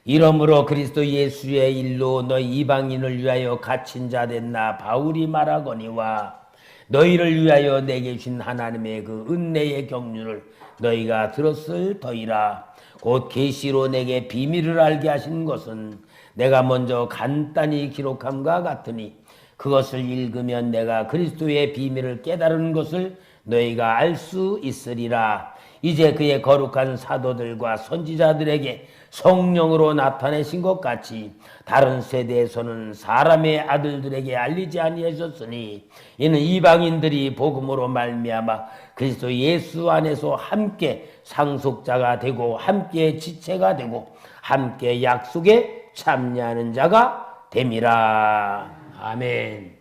이러므로 그리스도 예수의 일로 너희 이방인을 위하여 갇힌 자 됐나 바울이 말하거니와 너희를 위하여 내게 주신 하나님의 그 은혜의 경륜을 너희가 들었을 터이라. 곧 계시로 내게 비밀을 알게 하신 것은 내가 먼저 간단히 기록함과 같으니 그것을 읽으면 내가 그리스도의 비밀을 깨달은 것을 너희가 알 수 있으리라. 이제 그의 거룩한 사도들과 선지자들에게 성령으로 나타내신 것 같이 다른 세대에서는 사람의 아들들에게 알리지 아니하셨으니 이는 이방인들이 복음으로 말미암아 그리스도 예수 안에서 함께 상속자가 되고 함께 지체가 되고 함께 약속에 참여하는 자가 됨이라. 아멘.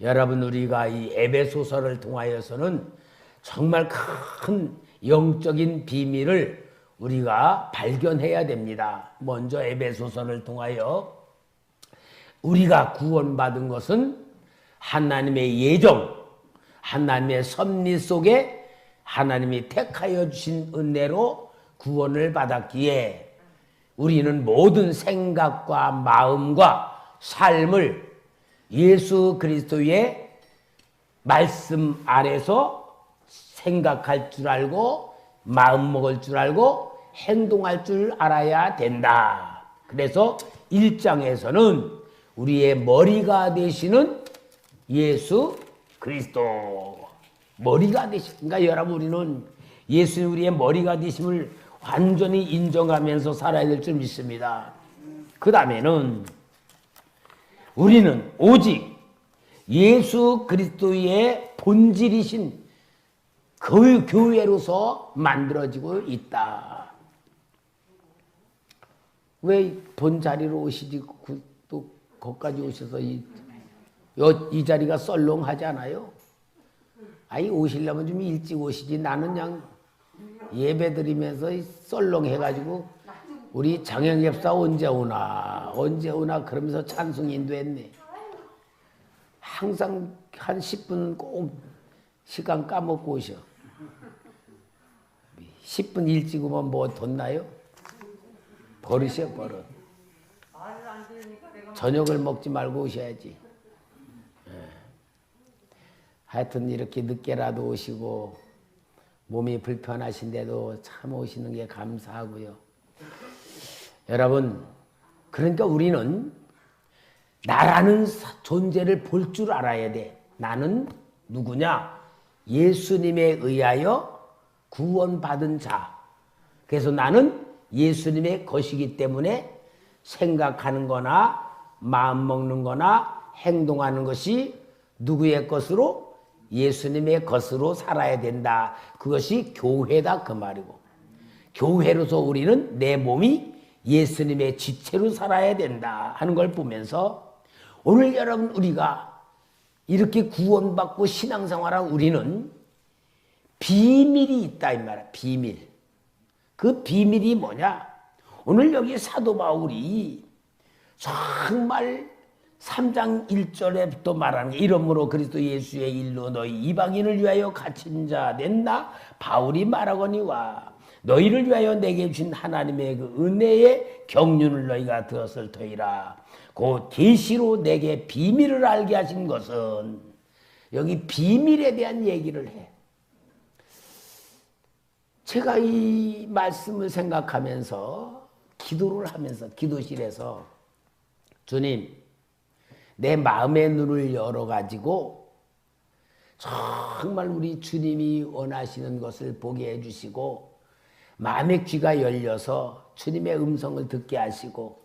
여러분, 우리가 이 에베소서를 통하여서는 정말 큰 영적인 비밀을 우리가 발견해야 됩니다. 먼저 에베소서를 통하여 우리가 구원받은 것은 하나님의 예정, 하나님의 섭리 속에 하나님이 택하여 주신 은혜로 구원을 받았기에 우리는 모든 생각과 마음과 삶을 예수 그리스도의 말씀 아래서 생각할 줄 알고 마음 먹을 줄 알고 행동할 줄 알아야 된다. 그래서 1장에서는 우리의 머리가 되시는 예수 그리스도, 머리가 되시니까 여러분, 우리는 예수님 우리의 머리가 되심을 완전히 인정하면서 살아야 될 줄 믿습니다. 그 다음에는 우리는 오직 예수 그리스도의 본질이신 그 교회로서 만들어지고 있다. 왜 본자리로 오시지 또 거기까지 오셔서 이 자리가 썰렁하지 않아요? 아니, 오시려면 좀 일찍 오시지. 나는 그냥 예배 드리면서 썰렁해가지고 우리 장영엽사 언제 오나 그러면서 찬송 인도했네. 항상 한 10분 꼭 시간 까먹고 오셔. 10분 일찍 오면 뭐 뒀나요? 버릇이야, 버릇. 저녁을 먹지 말고 오셔야지. 하여튼 이렇게 늦게라도 오시고 몸이 불편하신데도 참 오시는 게 감사하고요. 여러분, 그러니까 우리는 나라는 존재를 볼 줄 알아야 돼. 나는 누구냐? 예수님에 의하여 구원받은 자. 그래서 나는 예수님의 것이기 때문에 생각하는 거나 마음 먹는 거나 행동하는 것이 누구의 것으로? 예수님의 것으로 살아야 된다. 그것이 교회다, 그 말이고. 교회로서 우리는 내 몸이 예수님의 지체로 살아야 된다 하는 걸 보면서 오늘 여러분, 우리가 이렇게 구원받고 신앙생활한 우리는 비밀이 있다 이 말이야. 비밀. 그 비밀이 뭐냐? 오늘 여기 사도 바울이 정말 3장 1절에부터 말하는 게 이러므로 그리스도 예수의 일로 너희 이방인을 위하여 갇힌 자 된다. 바울이 말하거니와 너희를 위하여 내게 주신 하나님의 그 은혜의 경륜을 너희가 들었을 터이라. 곧 계시로 내게 비밀을 알게 하신 것은, 여기 비밀에 대한 얘기를 해. 제가 이 말씀을 생각하면서 기도를 하면서 기도실에서 주님, 내 마음의 눈을 열어가지고 정말 우리 주님이 원하시는 것을 보게 해주시고 마음의 귀가 열려서 주님의 음성을 듣게 하시고,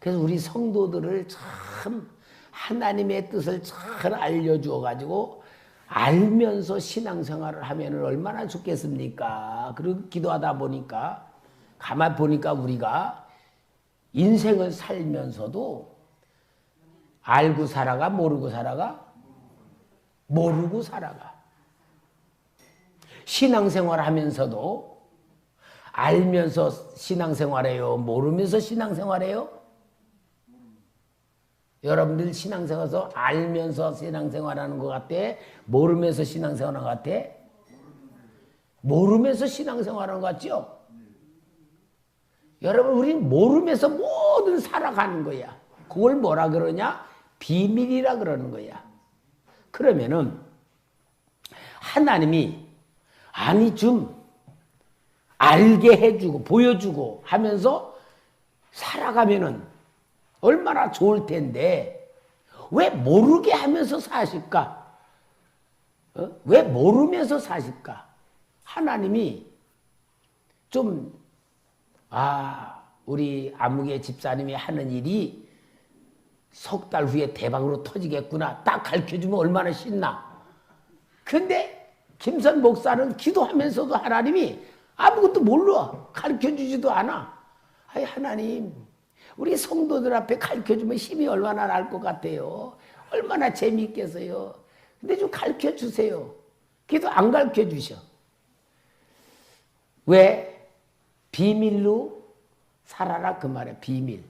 그래서 우리 성도들을 참 하나님의 뜻을 잘 알려주어가지고 알면서 신앙생활을 하면 얼마나 좋겠습니까? 그리고 기도하다 보니까 가만 보니까 우리가 인생을 살면서도 알고 살아가 모르고 살아가? 모르고 살아가. 신앙생활 하면서도 알면서 신앙생활해요? 모르면서 신앙생활해요? 여러분들 신앙생활에서 알면서 신앙생활하는 것 같아? 모르면서 신앙생활하는 것 같아? 모르면서 신앙생활하는 것 같죠? 여러분, 우리는 모르면서 뭐든 살아가는 거야. 그걸 뭐라 그러냐? 비밀이라 그러는 거야. 그러면은 하나님이 아니 좀 알게 해주고 보여주고 하면서 살아가면은 얼마나 좋을 텐데 왜 모르게 하면서 사실까? 왜 모르면서 사실까? 하나님이 좀 우리 아무개 집사님이 하는 일이 석 달 후에 대박으로 터지겠구나. 딱 가르쳐주면 얼마나 신나. 근데 김선 목사는 기도하면서도 하나님이 아무것도 몰라. 가르쳐주지도 않아. 아이, 하나님, 우리 성도들 앞에 가르쳐주면 힘이 얼마나 날 것 같아요. 얼마나 재미있겠어요. 근데 좀 가르쳐주세요. 그래도 안 가르쳐주셔. 왜? 비밀로 살아라 그 말이야. 비밀.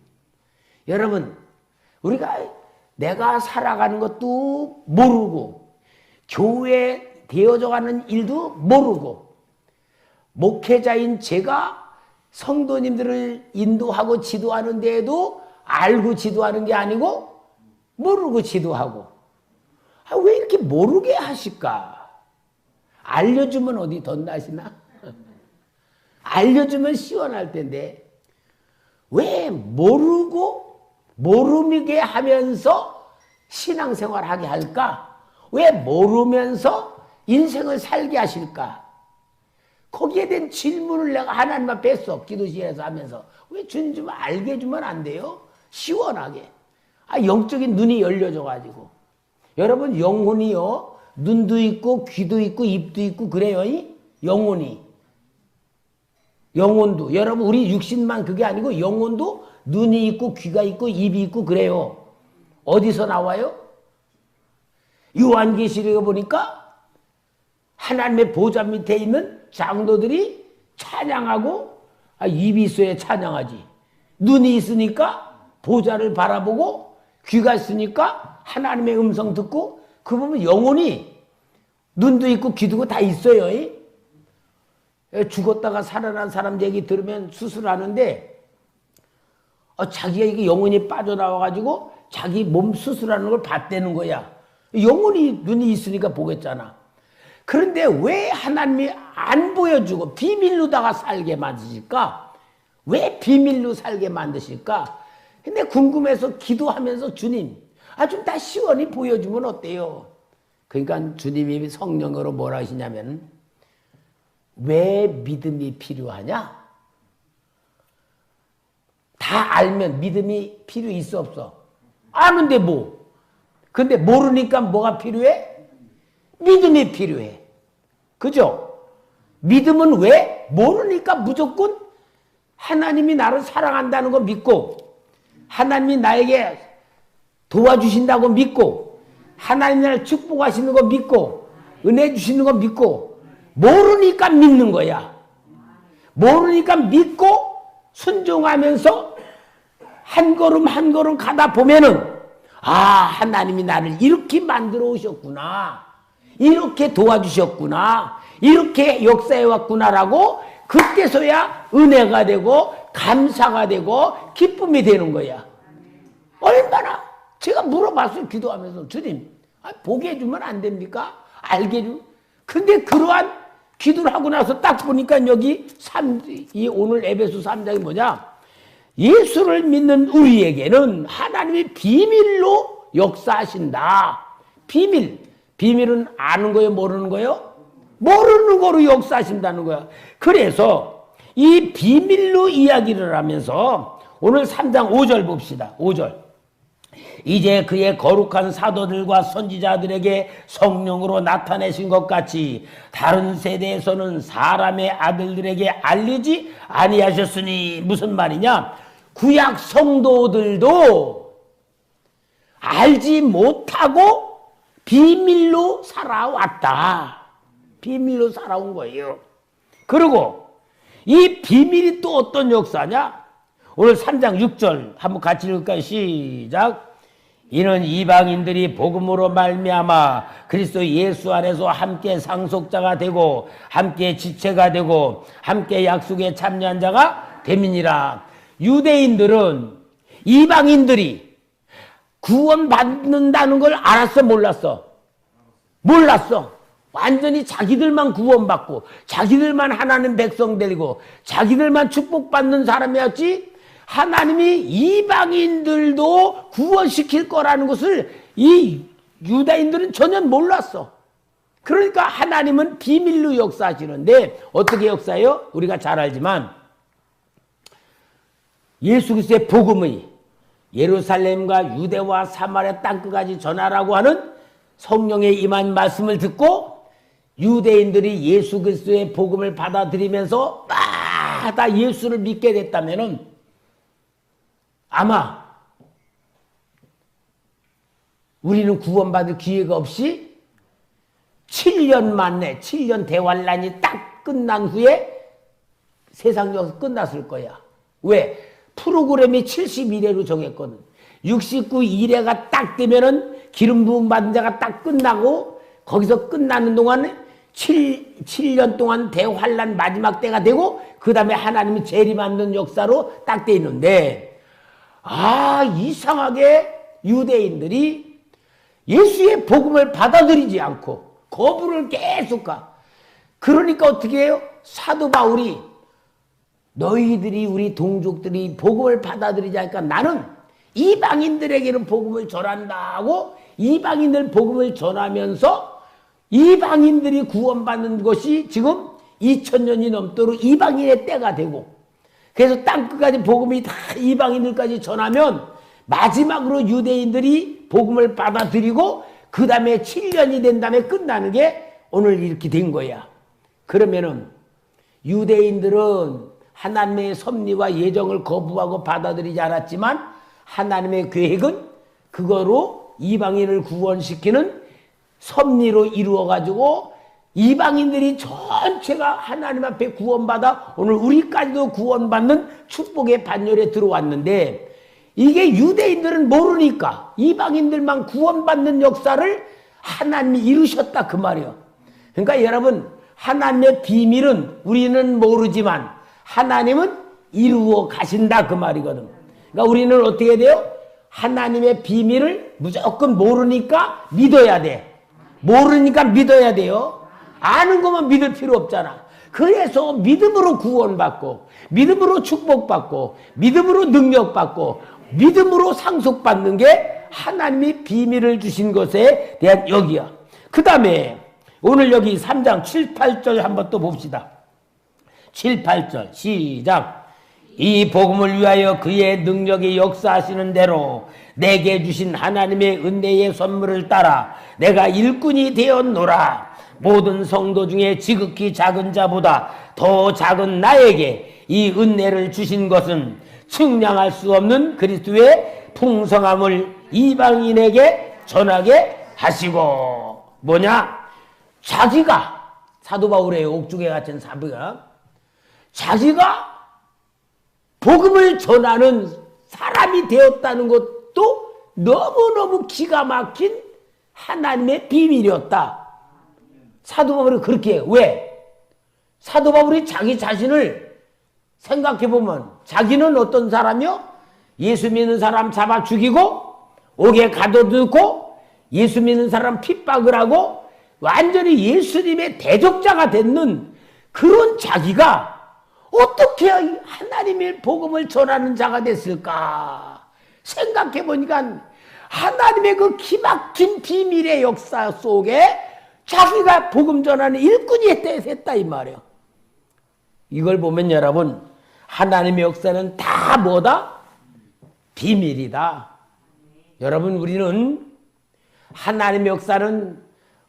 여러분, 우리가 내가 살아가는 것도 모르고 교회에 되어져 가는 일도 모르고 목회자인 제가 성도님들을 인도하고 지도하는 데에도 알고 지도하는 게 아니고 모르고 지도하고. 왜 이렇게 모르게 하실까? 알려주면 어디 덧나시나? 알려주면 시원할 텐데 왜 모르게 하면서 신앙생활 하게 할까? 왜 모르면서 인생을 살게 하실까? 거기에 대한 질문을 내가 하나님 앞에 했어. 기도실에서 하면서. 왜 주님 좀 알게 해주면 안 돼요? 시원하게. 영적인 눈이 열려져가지고. 여러분, 영혼이요. 눈도 있고 귀도 있고 입도 있고 그래요. 영혼이. 영혼도. 여러분, 우리 육신만 그게 아니고 영혼도 눈이 있고 귀가 있고 입이 있고 그래요. 어디서 나와요? 요한계시록에 보니까 하나님의 보좌 밑에 있는 장로들이 찬양하고 입이 있어야 찬양하지. 눈이 있으니까 보좌를 바라보고 귀가 있으니까 하나님의 음성 듣고 그 보면 영혼이 눈도 있고 귀도 있고 다 있어요. 죽었다가 살아난 사람 얘기 들으면 수술하는데 자기가 이게 영혼이 빠져나와가지고 자기 몸 수술하는 걸 봤다는 거야. 영혼이 눈이 있으니까 보겠잖아. 그런데 왜 하나님이 안 보여주고 비밀로다가 살게 만드실까? 왜 비밀로 살게 만드실까? 근데 궁금해서 기도하면서 주님, 좀 다 시원히 보여주면 어때요? 그러니까 주님이 성령으로 뭐라 하시냐면 왜 믿음이 필요하냐? 다 알면 믿음이 필요 있어 없어? 아는데 뭐? 근데 모르니까 뭐가 필요해? 믿음이 필요해. 그죠? 믿음은 왜? 모르니까 무조건 하나님이 나를 사랑한다는 거 믿고 하나님이 나에게 도와주신다고 믿고 하나님이 나를 축복하시는 거 믿고 은혜 주시는 거 믿고 모르니까 믿는 거야. 모르니까 믿고 순종하면서 한 걸음 한 걸음 가다 보면은 하나님이 나를 이렇게 만들어 오셨구나. 이렇게 도와주셨구나. 이렇게 역사해 왔구나라고 그때서야 은혜가 되고 감사가 되고 기쁨이 되는 거야. 얼마나 제가 물어봤어요. 기도하면서 주님 보게 해주면 안 됩니까? 알게 해주면. 근데 그러한 기도를 하고 나서 딱 보니까 여기 이 오늘 에베소 3장이 뭐냐? 예수를 믿는 우리에게는 하나님이 비밀로 역사하신다. 비밀은 아는 거예요? 모르는 거예요? 모르는 거로 역사하신다는 거야. 그래서 이 비밀로 이야기를 하면서 오늘 3장 5절 봅시다. 5절. 이제 그의 거룩한 사도들과 선지자들에게 성령으로 나타내신 것 같이 다른 세대에서는 사람의 아들들에게 알리지 아니하셨으니 무슨 말이냐? 구약 성도들도 알지 못하고 비밀로 살아왔다. 비밀로 살아온 거예요. 그리고 이 비밀이 또 어떤 역사냐? 오늘 3장 6절 한번 같이 읽을까요? 시작. 이는 이방인들이 복음으로 말미암아 그리스도 예수 안에서 함께 상속자가 되고 함께 지체가 되고 함께 약속에 참여한 자가 됨이니라. 유대인들은 이방인들이 구원받는다는 걸 알았어, 몰랐어? 몰랐어. 완전히 자기들만 구원받고 자기들만 하나님 백성 되고 자기들만 축복받는 사람이었지, 하나님이 이방인들도 구원시킬 거라는 것을 이 유다인들은 전혀 몰랐어. 그러니까 하나님은 비밀로 역사하시는데, 어떻게 역사해요? 우리가 잘 알지만 예수 그리스도의 복음의 예루살렘과 유대와 사마리아 땅끝까지 전하라고 하는 성령의 임한 말씀을 듣고 유대인들이 예수 그리스도의 복음을 받아들이면서 다 예수를 믿게 됐다면은 아마 우리는 구원받을 기회가 없이 7년 만에 7년 대환란이 딱 끝난 후에 세상 역사 끝났을 거야. 왜? 프로그램이 71회로 정했거든. 69일회가 딱 되면은 기름 부음 받은 자가 딱 끝나고, 거기서 끝나는 동안 7년 동안 대환란 마지막 때가 되고, 그 다음에 하나님이 재림하는 역사로 딱 돼 있는데, 이상하게 유대인들이 예수의 복음을 받아들이지 않고 거부를 계속 가. 그러니까 어떻게 해요? 사도 바울이 너희들이, 우리 동족들이 복음을 받아들이지 않으니까 나는 이방인들에게는 복음을 전한다고 이방인들 복음을 전하면서 이방인들이 구원받는 것이 지금 2000년이 넘도록 이방인의 때가 되고, 그래서 땅끝까지 복음이 다 이방인들까지 전하면 마지막으로 유대인들이 복음을 받아들이고 그 다음에 7년이 된 다음에 끝나는 게 오늘 이렇게 된 거야. 그러면은 유대인들은 하나님의 섭리와 예정을 거부하고 받아들이지 않았지만 하나님의 계획은 그거로 이방인을 구원시키는 섭리로 이루어가지고 이방인들이 전체가 하나님 앞에 구원받아 오늘 우리까지도 구원받는 축복의 반열에 들어왔는데, 이게 유대인들은 모르니까 이방인들만 구원받는 역사를 하나님이 이루셨다 그 말이에요. 그러니까 여러분, 하나님의 비밀은 우리는 모르지만 하나님은 이루어 가신다 그 말이거든. 그러니까 우리는 어떻게 돼요? 하나님의 비밀을 무조건 모르니까 믿어야 돼. 모르니까 믿어야 돼요. 아는 것만 믿을 필요 없잖아. 그래서 믿음으로 구원받고 믿음으로 축복받고 믿음으로 능력받고 믿음으로 상속받는 게 하나님이 비밀을 주신 것에 대한 여기야. 그 다음에 오늘 여기 3장 7, 8절 한번 또 봅시다. 7, 8절 시작. 이 복음을 위하여 그의 능력이 역사하시는 대로 내게 주신 하나님의 은혜의 선물을 따라 내가 일꾼이 되었노라. 모든 성도 중에 지극히 작은 자보다 더 작은 나에게 이 은혜를 주신 것은 측량할 수 없는 그리스도의 풍성함을 이방인에게 전하게 하시고. 뭐냐? 자기가, 사도 바울의 옥중에 갇힌 사부가 자기가 복음을 전하는 사람이 되었다는 것도 너무너무 기가 막힌 하나님의 비밀이었다. 사도 바울이 그렇게 해요. 왜? 사도 바울이 자기 자신을 생각해보면 자기는 어떤 사람이요? 예수 믿는 사람 잡아 죽이고 옥에 가둬두고 예수 믿는 사람 핍박을 하고 완전히 예수님의 대적자가 됐는 그런 자기가 어떻게 하나님의 복음을 전하는 자가 됐을까? 생각해보니까 하나님의 그 기막힌 비밀의 역사 속에 자기가 복음 전하는 일꾼이 됐다 이 말이에요. 이걸 보면 여러분, 하나님의 역사는 다 뭐다? 비밀이다. 여러분, 우리는 하나님의 역사는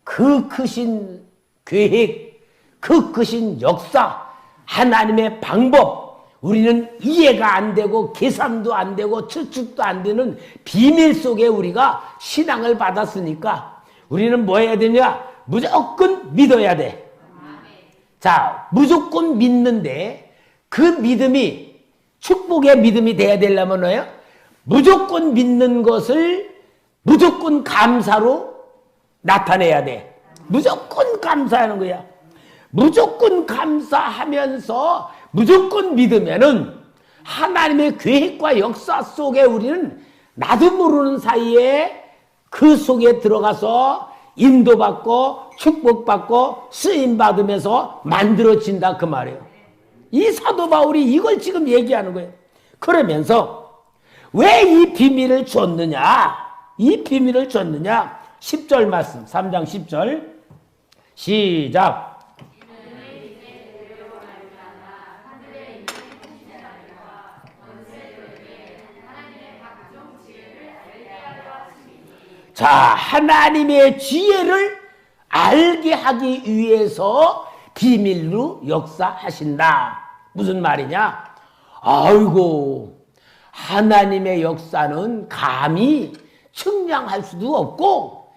그 크신 계획, 그 크신 역사, 하나님의 방법, 우리는 이해가 안 되고 계산도 안 되고 추측도 안 되는 비밀 속에 우리가 신앙을 받았으니까 우리는 뭐 해야 되냐? 무조건 믿어야 돼. 자, 무조건 믿는데 그 믿음이 축복의 믿음이 돼야 되려면 뭐예요? 무조건 믿는 것을 무조건 감사로 나타내야 돼. 무조건 감사하는 거야. 무조건 감사하면서 무조건 믿으면은 하나님의 계획과 역사 속에 우리는 나도 모르는 사이에 그 속에 들어가서 인도받고 축복받고 쓰임받으면서 만들어진다 그 말이에요. 이 사도 바울이 이걸 지금 얘기하는 거예요. 그러면서 왜 이 비밀을 줬느냐? 이 비밀을 줬느냐? 10절 말씀 3장 10절 시작. 자, 하나님의 지혜를 알게 하기 위해서 비밀로 역사하신다. 무슨 말이냐? 아이고, 하나님의 역사는 감히 측량할 수도 없고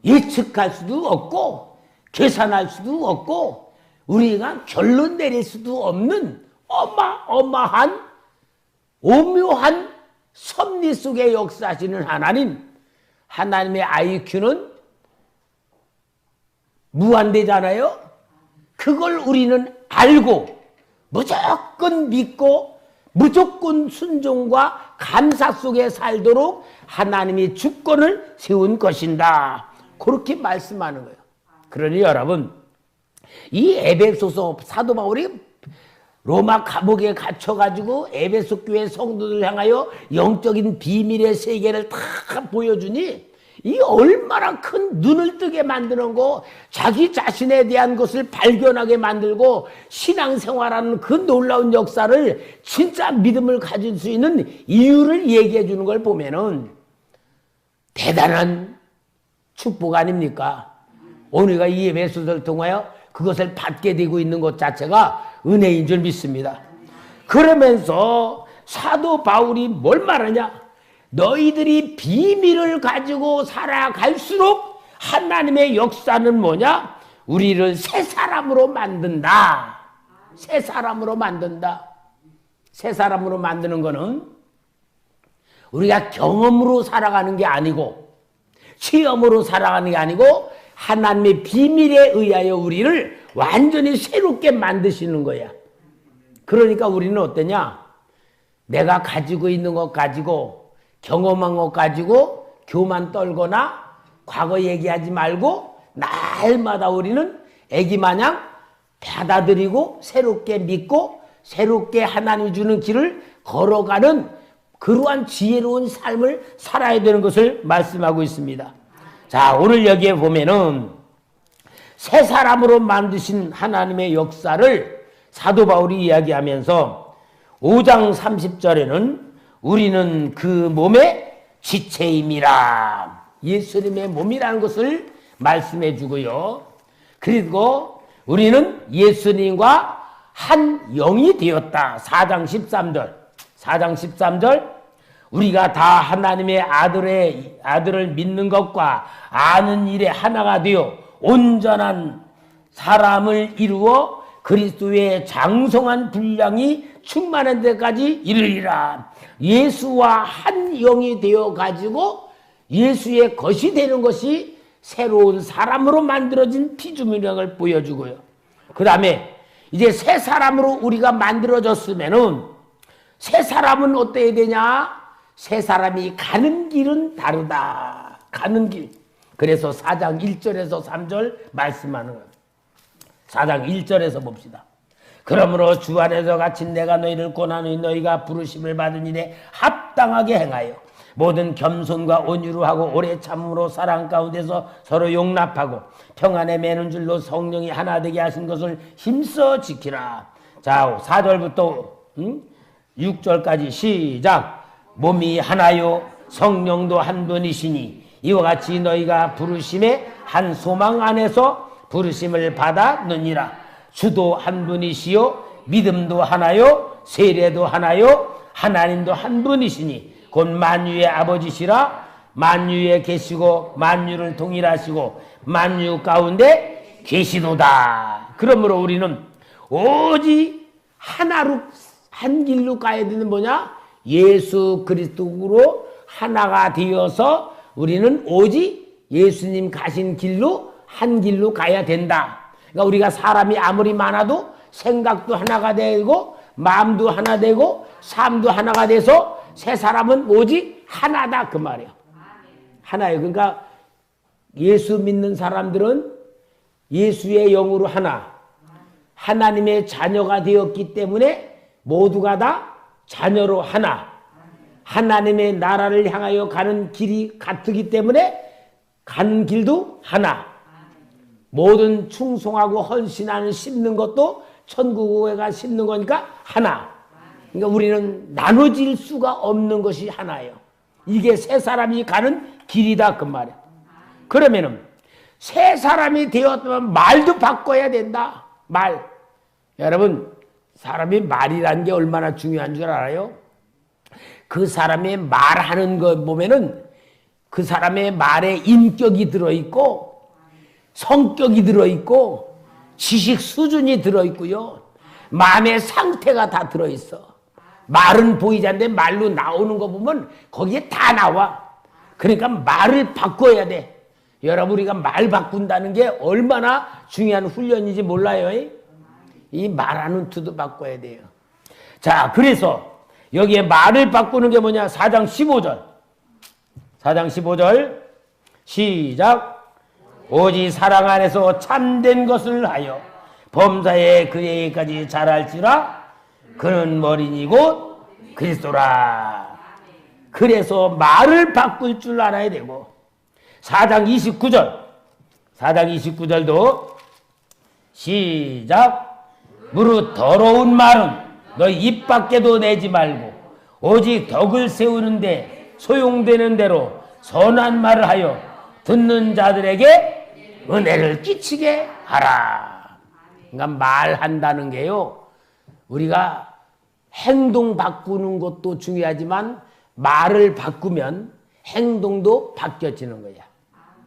예측할 수도 없고 계산할 수도 없고 우리가 결론 내릴 수도 없는 어마어마한 오묘한 섭리 속에 역사하시는 하나님. 하나님의 IQ는 무한대잖아요. 그걸 우리는 알고 무조건 믿고 무조건 순종과 감사 속에 살도록 하나님이 주권을 세운 것인다. 그렇게 말씀하는 거예요. 그러니 여러분, 이 에베소서 사도 바울이 로마 감옥에 갇혀가지고 에베소 교회 성도들 향하여 영적인 비밀의 세계를 다 보여주니 이 얼마나 큰 눈을 뜨게 만드는 거, 자기 자신에 대한 것을 발견하게 만들고 신앙생활하는 그 놀라운 역사를 진짜 믿음을 가질 수 있는 이유를 얘기해 주는 걸 보면은 대단한 축복 아닙니까? 오늘가 이 에베소서를 통하여 그것을 받게 되고 있는 것 자체가 은혜인 줄 믿습니다. 그러면서 사도 바울이 뭘 말하냐? 너희들이 비밀을 가지고 살아갈수록 하나님의 역사는 뭐냐? 우리를 새 사람으로 만든다. 새 사람으로 만든다. 새 사람으로 만드는 거는 우리가 경험으로 살아가는 게 아니고 체험으로 살아가는 게 아니고 하나님의 비밀에 의하여 우리를 완전히 새롭게 만드시는 거야. 그러니까 우리는 어떠냐? 내가 가지고 있는 것 가지고 경험한 것 가지고 교만 떨거나 과거 얘기하지 말고 날마다 우리는 애기 마냥 받아들이고 새롭게 믿고 새롭게 하나님이 주는 길을 걸어가는 그러한 지혜로운 삶을 살아야 되는 것을 말씀하고 있습니다. 자, 오늘 여기에 보면은 새 사람으로 만드신 하나님의 역사를 사도 바울이 이야기하면서 5장 30절에는 우리는 그 몸의 지체임이라. 예수님의 몸이라는 것을 말씀해 주고요. 그리고 우리는 예수님과 한 영이 되었다. 4장 13절. 4장 13절. 우리가 다 하나님의 아들을 믿는 것과 아는 일에 하나가 되어 온전한 사람을 이루어 그리스도의 장성한 분량이 충만한 데까지 이르리라. 예수와 한 영이 되어 가지고 예수의 것이 되는 것이 새로운 사람으로 만들어진 피조물을 보여주고요. 그 다음에 이제 새 사람으로 우리가 만들어졌으면은 새 사람은 어때야 되냐? 새 사람이 가는 길은 다르다. 가는 길. 그래서 4장 1절에서 3절 말씀하는 거예요. 4장 1절에서 봅시다. 그러므로 주 안에서 갇힌 내가 너희를 권하노니 너희가 부르심을 받은 일에 합당하게 행하여 모든 겸손과 온유로 하고 오래 참음으로 사랑 가운데서 서로 용납하고 평안에 매는 줄로 성령이 하나 되게 하신 것을 힘써 지키라. 자, 4절부터 6절까지 시작. 몸이 하나요 성령도 한 분이시니 이와 같이 너희가 부르심의 한 소망 안에서 부르심을 받았느니라. 주도 한 분이시요 믿음도 하나요 세례도 하나요 하나님도 한 분이시니 곧 만유의 아버지시라. 만유에 계시고 만유를 동일하시고 만유 가운데 계시도다. 그러므로 우리는 오직 하나로 한 길로 가야 되는 뭐냐? 예수 그리스도로 하나가 되어서 우리는 오직 예수님 가신 길로 한 길로 가야 된다. 그러니까 우리가 사람이 아무리 많아도 생각도 하나가 되고 마음도 하나 되고 삶도 하나가 돼서 세 사람은 뭐지? 하나다 그 말이에요. 하나예요. 그러니까 예수 믿는 사람들은 예수의 영으로 하나, 하나님의 자녀가 되었기 때문에 모두가 다 자녀로 하나, 하나님의 나라를 향하여 가는 길이 같기 때문에 가는 길도 하나, 모든 충성하고 헌신하는 씹는 것도 천국에가 씹는 거니까 하나. 그러니까 우리는 나눠질 수가 없는 것이 하나예요. 이게 세 사람이 가는 길이다 그 말이야. 그러면은 세 사람이 되었다면 말도 바꿔야 된다. 말. 여러분, 사람이 말이라는 게 얼마나 중요한 줄 알아요? 그 사람의 말하는 거 보면은 그 사람의 말에 인격이 들어있고 성격이 들어있고 지식 수준이 들어있고요. 마음의 상태가 다 들어있어. 말은 보이지 않는데 말로 나오는 거 보면 거기에 다 나와. 그러니까 말을 바꿔야 돼. 여러분, 우리가 말 바꾼다는 게 얼마나 중요한 훈련인지 몰라요. 이 말하는 투도 바꿔야 돼요. 자, 그래서 여기에 말을 바꾸는 게 뭐냐? 4장 15절. 4장 15절 시작. 오직 사랑 안에서 참된 것을 하여 범사에 그에게까지 자랄지라. 그는 머리니 곧 그리스도라. 그래서 말을 바꿀 줄 알아야 되고 4장 29절 4장 29절도 시작. 무릇 더러운 말은 너희 입 밖에도 내지 말고 오직 덕을 세우는데 소용되는 대로 선한 말을 하여 듣는 자들에게 은혜를 끼치게 하라. 그러니까 말한다는 게요, 우리가 행동 바꾸는 것도 중요하지만 말을 바꾸면 행동도 바뀌어지는 거야.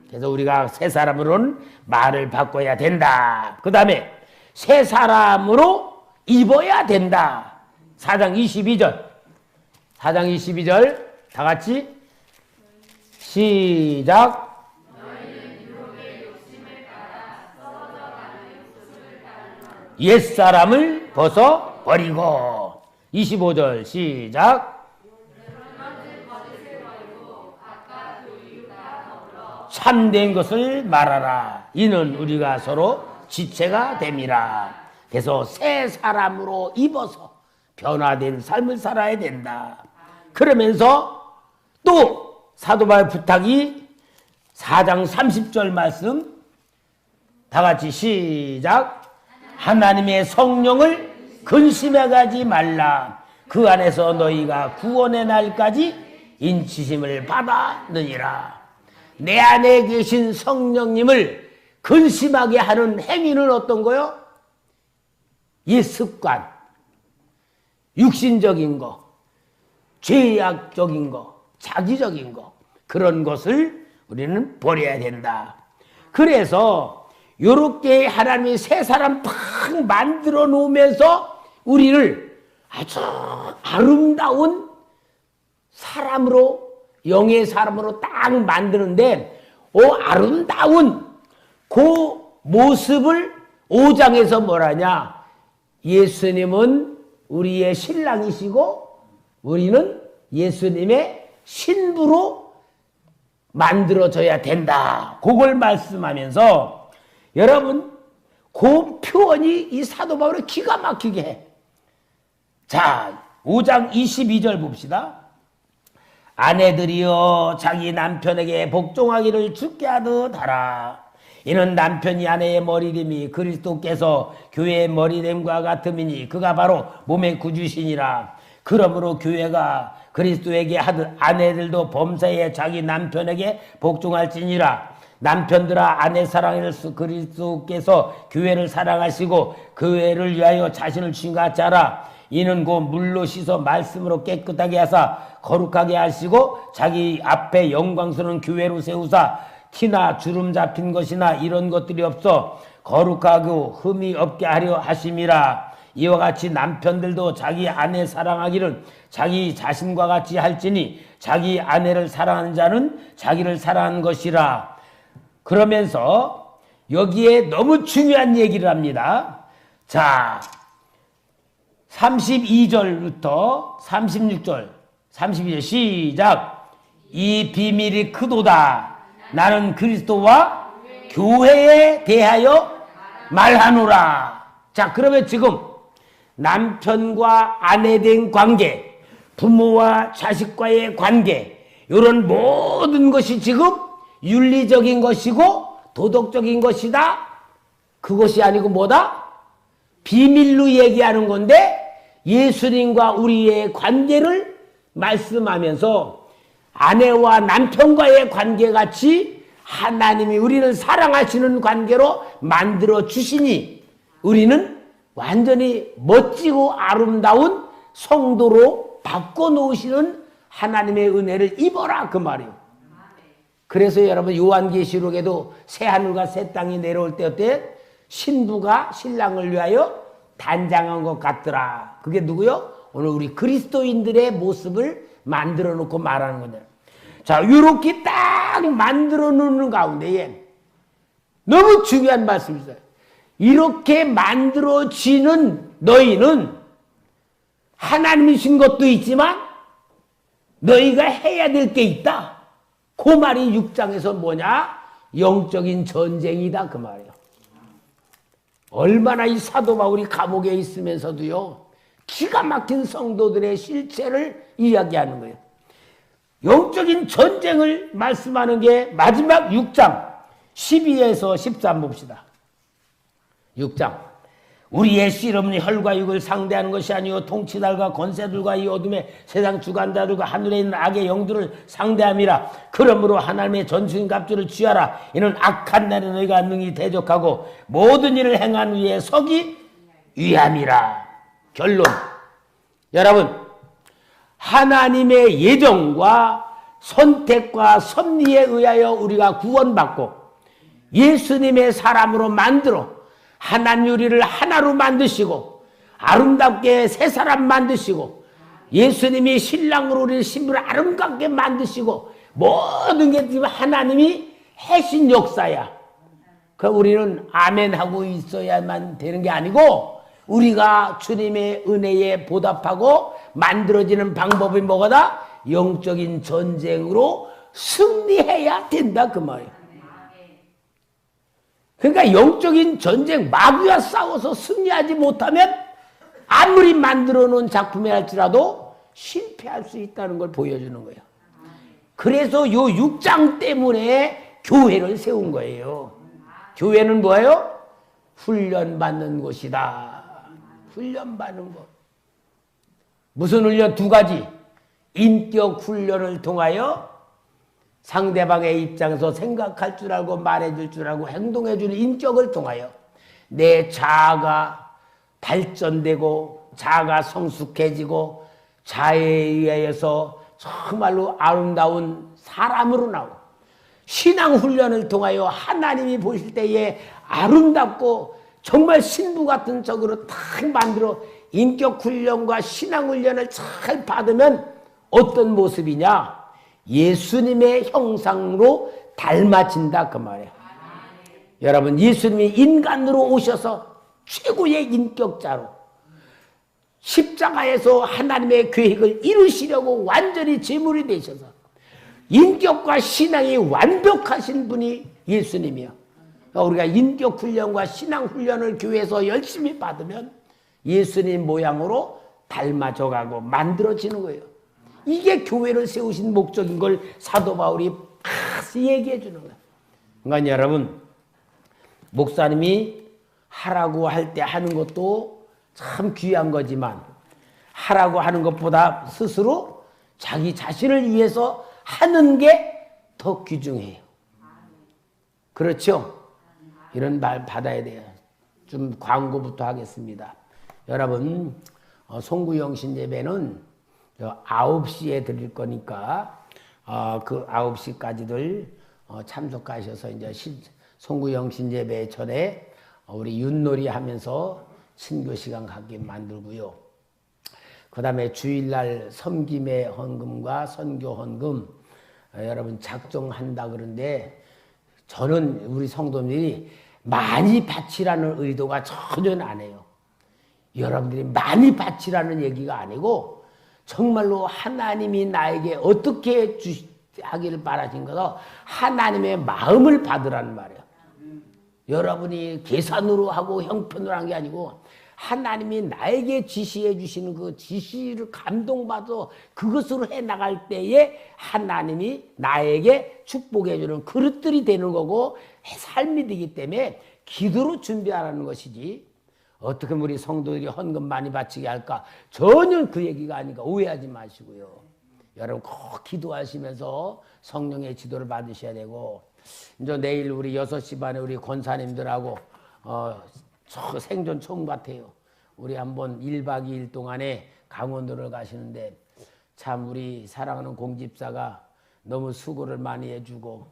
그래서 우리가 새 사람으로는 말을 바꿔야 된다. 그 다음에 새 사람으로 입어야 된다. 4장 22절 4장 22절 다 같이 시작. 옛사람을 벗어버리고 25절 시작. 참된 것을 말하라. 이는 우리가 서로 지체가 됨이라. 그래서 새 사람으로 입어서 변화된 삶을 살아야 된다. 그러면서 또 사도 바울의 부탁이 4장 30절 말씀 다 같이 시작. 하나님의 성령을 근심해 가지 말라. 그 안에서 너희가 구원의 날까지 인치심을 받았느니라. 내 안에 계신 성령님을 근심하게 하는 행위는 어떤 거요? 옛 습관, 육신적인 거, 죄악적인 거, 자기적인 거, 그런 것을 우리는 버려야 된다. 그래서 이렇게 하나님이 새 사람 탁 만들어 놓으면서 우리를 아주 아름다운 사람으로, 영의 사람으로 딱 만드는데, 아름다운 그 모습을 5장에서 뭐라냐? 예수님은 우리의 신랑이시고 우리는 예수님의 신부로 만들어져야 된다. 그걸 말씀하면서 여러분, 그 표현이 이 사도 바울을 기가 막히게 해. 자, 5장 22절 봅시다. 아내들이여 자기 남편에게 복종하기를 주께 하듯 하라. 이는 남편이 아내의 머리됨이 그리스도께서 교회의 머리됨과 같음이니 그가 바로 몸의 구주시니라. 그러므로 교회가 그리스도에게 하듯 아내들도 범사에 자기 남편에게 복종할지니라. 남편들아 아내 사랑을 그리스도께서 교회를 사랑하시고 교회를 위하여 자신을 주신 것 같이 하라. 이는 곧 물로 씻어 말씀으로 깨끗하게 하사 거룩하게 하시고 자기 앞에 영광스러운 교회로 세우사 티나 주름 잡힌 것이나 이런 것들이 없어 거룩하고 흠이 없게 하려 하심이라. 이와 같이 남편들도 자기 아내 사랑하기를 자기 자신과 같이 할지니 자기 아내를 사랑하는 자는 자기를 사랑하는 것이라. 그러면서 여기에 너무 중요한 얘기를 합니다. 자, 32절부터 36절, 32절 시작. 이 비밀이 크도다. 나는 그리스도와 교회에 대하여 말하노라. 자, 그러면 지금 남편과 아내 된 관계, 부모와 자식과의 관계, 이런 모든 것이 지금 윤리적인 것이고 도덕적인 것이다. 그것이 아니고 뭐다? 비밀로 얘기하는 건데 예수님과 우리의 관계를 말씀하면서 아내와 남편과의 관계같이 하나님이 우리를 사랑하시는 관계로 만들어 주시니 우리는 완전히 멋지고 아름다운 성도로 바꿔놓으시는 하나님의 은혜를 입어라 그 말이에요. 그래서 여러분 요한계시록에도 새 하늘과 새 땅이 내려올 때 어때? 신부가 신랑을 위하여 단장한 것 같더라. 그게 누구요? 오늘 우리 그리스도인들의 모습을 만들어 놓고 말하는 거다. 자, 이렇게 딱 만들어 놓는 가운데에 너무 중요한 말씀이죠. 이렇게 만들어지는 너희는 하나님이신 것도 있지만 너희가 해야 될 게 있다. 그 말이 6장에서 뭐냐? 영적인 전쟁이다 그 말이에요. 얼마나 이 사도 바울이 감옥에 있으면서도요 기가 막힌 성도들의 실체를 이야기하는 거예요. 영적인 전쟁을 말씀하는 게 마지막 6장 12에서 13 봅시다. 6장 우리의 씨름은 혈과 육을 상대하는 것이 아니요 통치달과 권세들과 이 어둠의 세상 주관자들과 하늘에 있는 악의 영들을 상대함이라. 그러므로 하나님의 전투인 갑주를 취하라. 이는 악한 날에 너희가 능히 대적하고 모든 일을 행한 위에 서기 위함이라. 결론, 여러분 하나님의 예정과 선택과 섭리에 의하여 우리가 구원받고 예수님의 사람으로 만들어 하나님 우리를 하나로 만드시고 아름답게 새 사람 만드시고 예수님이 신랑으로 우리 신부를 아름답게 만드시고 모든 게 지금 하나님이 해신 역사야. 그 우리는 아멘 하고 있어야만 되는 게 아니고 우리가 주님의 은혜에 보답하고 만들어지는 방법이 뭐가다? 영적인 전쟁으로 승리해야 된다 그 말이에요. 그러니까 영적인 전쟁, 마귀와 싸워서 승리하지 못하면 아무리 만들어 놓은 작품이 할지라도 실패할 수 있다는 걸 보여주는 거예요. 그래서 요 6장 때문에 교회를 세운 거예요. 교회는 뭐예요? 훈련받는 곳이다. 훈련받는 곳. 무슨 훈련? 두 가지. 인격 훈련을 통하여 상대방의 입장에서 생각할 줄 알고 말해줄 줄 알고 행동해주는 인격을 통하여 내 자아가 발전되고 자아가 성숙해지고 자아에 의해서 정말로 아름다운 사람으로 나오고 신앙훈련을 통하여 하나님이 보실 때에 아름답고 정말 신부 같은 적으로 딱 만들어 인격훈련과 신앙훈련을 잘 받으면 어떤 모습이냐? 예수님의 형상으로 닮아진다 그 말이에요. 여러분 예수님이 인간으로 오셔서 최고의 인격자로 십자가에서 하나님의 계획을 이루시려고 완전히 제물이 되셔서 인격과 신앙이 완벽하신 분이 예수님이요. 우리가 인격훈련과 신앙훈련을 교회에서 열심히 받으면 예수님 모양으로 닮아져가고 만들어지는 거예요. 이게 교회를 세우신 목적인 걸 사도 바울이 팍 얘기해 주는 거예요. 그러니까 여러분 목사님이 하라고 할 때 하는 것도 참 귀한 거지만 하라고 하는 것보다 스스로 자기 자신을 위해서 하는 게 더 귀중해요. 그렇죠? 이런 말 받아야 돼요. 좀 광고부터 하겠습니다. 여러분 송구영신 예배는 9시에 드릴 거니까 그 9시까지들 참석하셔서 이제 송구영신 예배 전에 우리 윷놀이 하면서 신교 시간 갖게 만들고요. 그 다음에 주일날 섬김의 헌금과 선교 헌금 여러분 작정한다 그런데 저는 우리 성도들이 많이 바치라는 의도가 전혀 안 해요. 여러분들이 많이 바치라는 얘기가 아니고 정말로 하나님이 나에게 어떻게 하기를 바라신 것은 하나님의 마음을 받으라는 말이에요. 여러분이 계산으로 하고 형편으로 한 게 아니고 하나님이 나에게 지시해 주시는 그 지시를 감동받아 그것으로 해 나갈 때에 하나님이 나에게 축복해 주는 그릇들이 되는 거고 삶이 되기 때문에 기도로 준비하라는 것이지 어떻게 우리 성도들이 헌금 많이 바치게 할까? 전혀 그 얘기가 아니까 오해하지 마시고요. 여러분 꼭 기도하시면서 성령의 지도를 받으셔야 되고 이제 내일 우리 6시 반에 우리 권사님들하고 생존 총 같아요. 우리 한번 1박 2일 동안에 강원도를 가시는데 참 우리 사랑하는 공집사가 너무 수고를 많이 해주고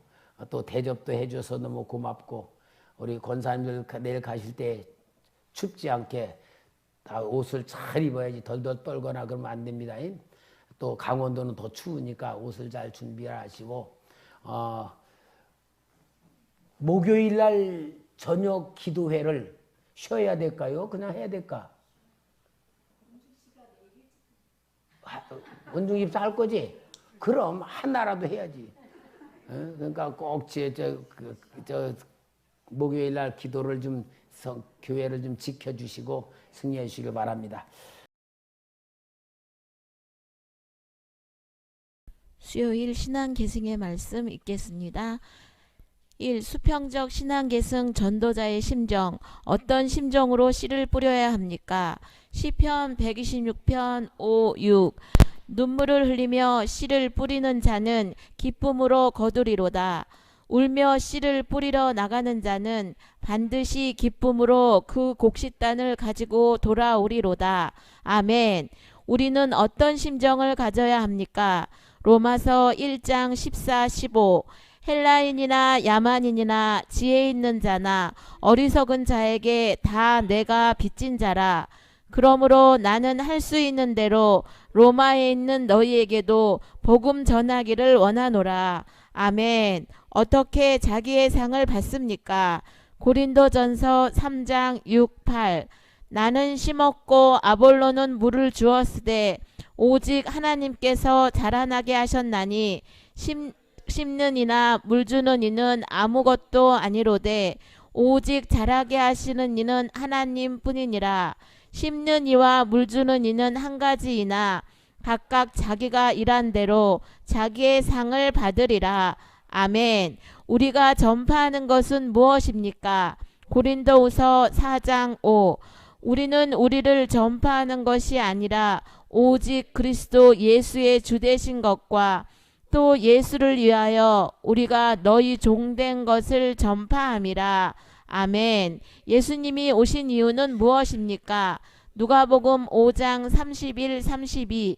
또 대접도 해줘서 너무 고맙고 우리 권사님들 내일 가실 때 춥지 않게 다 옷을 잘 입어야지 덜덜 떨거나 그러면 안 됩니다. 또 강원도는 더 추우니까 옷을 잘 준비하시고 목요일 날 저녁 기도회를 쉬어야 될까요? 그냥 해야 될까? 원중집사 할 거지? 그럼 하나라도 해야지. 그러니까 꼭 목요일 날 기도를 좀 교회를 좀 지켜주시고 승리해 주시길 바랍니다. 수요일 신앙계승의 말씀 읽겠습니다. 1. 수평적 신앙계승 전도자의 심정. 어떤 심정으로 씨를 뿌려야 합니까? 시편 126편 5, 6. 눈물을 흘리며 씨를 뿌리는 자는 기쁨으로 거두리로다. 울며 씨를 뿌리러 나가는 자는 반드시 기쁨으로 그 곡식단을 가지고 돌아오리로다. 아멘. 우리는 어떤 심정을 가져야 합니까? 로마서 1장 14, 15. 헬라인이나 야만인이나 지혜 있는 자나 어리석은 자에게 다 내가 빚진 자라. 그러므로 나는 할 수 있는 대로 로마에 있는 너희에게도 복음 전하기를 원하노라. 아멘. 어떻게 자기의 상을 받습니까? 고린도전서 3장 6, 8. 나는 심었고 아볼로는 물을 주었으되 오직 하나님께서 자라나게 하셨나니 심는 이나 물 주는 이는 아무것도 아니로되 오직 자라게 하시는 이는 하나님 뿐이니라. 심는 이와 물 주는 이는 한 가지이나 각각 자기가 일한 대로 자기의 상을 받으리라. 아멘. 우리가 전파하는 것은 무엇입니까? 고린도후서 4장 5. 우리는 우리를 전파하는 것이 아니라 오직 그리스도 예수의 주되신 것과 또 예수를 위하여 우리가 너희 종된 것을 전파함이라. 아멘. 예수님이 오신 이유는 무엇입니까? 누가복음 5장 31, 32.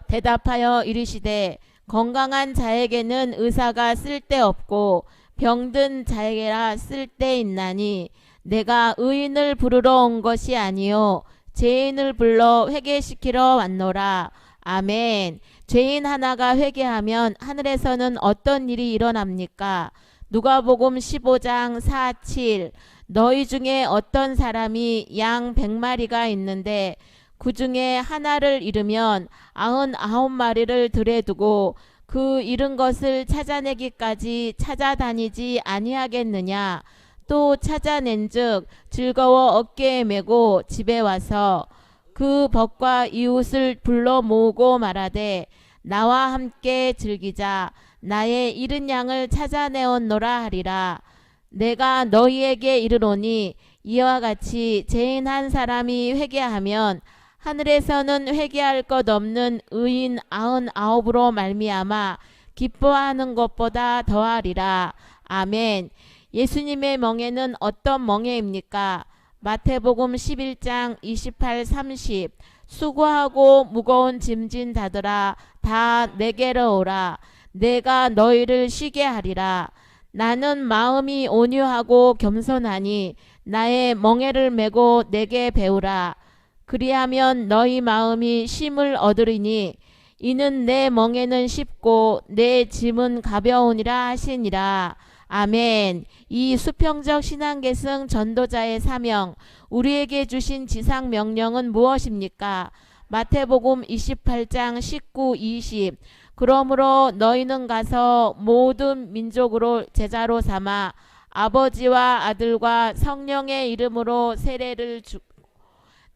대답하여 이르시되 건강한 자에게는 의사가 쓸데없고 병든 자에게라 쓸데있나니 내가 의인을 부르러 온 것이 아니요 죄인을 불러 회개시키러 왔노라. 아멘. 죄인 하나가 회개하면 하늘에서는 어떤 일이 일어납니까? 누가복음 15장 4, 7. 너희 중에 어떤 사람이 양 100마리가 있는데 그 중에 하나를 잃으면 99마리를 들에 두고 그 잃은 것을 찾아내기까지 찾아다니지 아니하겠느냐. 또 찾아낸즉 즐거워 어깨에 메고 집에 와서 그 벗과 이웃을 불러 모으고 말하되 나와 함께 즐기자. 나의 잃은 양을 찾아내었노라 하리라. 내가 너희에게 이르노니 이와 같이 죄인 한 사람이 회개하면 하늘에서는 회개할 것 없는 의인 99으로 말미암아 기뻐하는 것보다 더하리라. 아멘. 예수님의 멍에는 어떤 멍에입니까? 마태복음 11장 28, 30. 수고하고 무거운 짐진 자들아 다 내게로 오라. 내가 너희를 쉬게 하리라. 나는 마음이 온유하고 겸손하니 나의 멍에를 메고 내게 배우라. 그리하면 너희 마음이 쉼을 얻으리니 이는 내 멍에는 쉽고 내 짐은 가벼우니라 하시니라. 아멘. 이 수평적 신앙계승 전도자의 사명, 우리에게 주신 지상 명령은 무엇입니까? 마태복음 28장 19, 20. 그러므로 너희는 가서 모든 민족으로 제자로 삼아 아버지와 아들과 성령의 이름으로 세례를 주고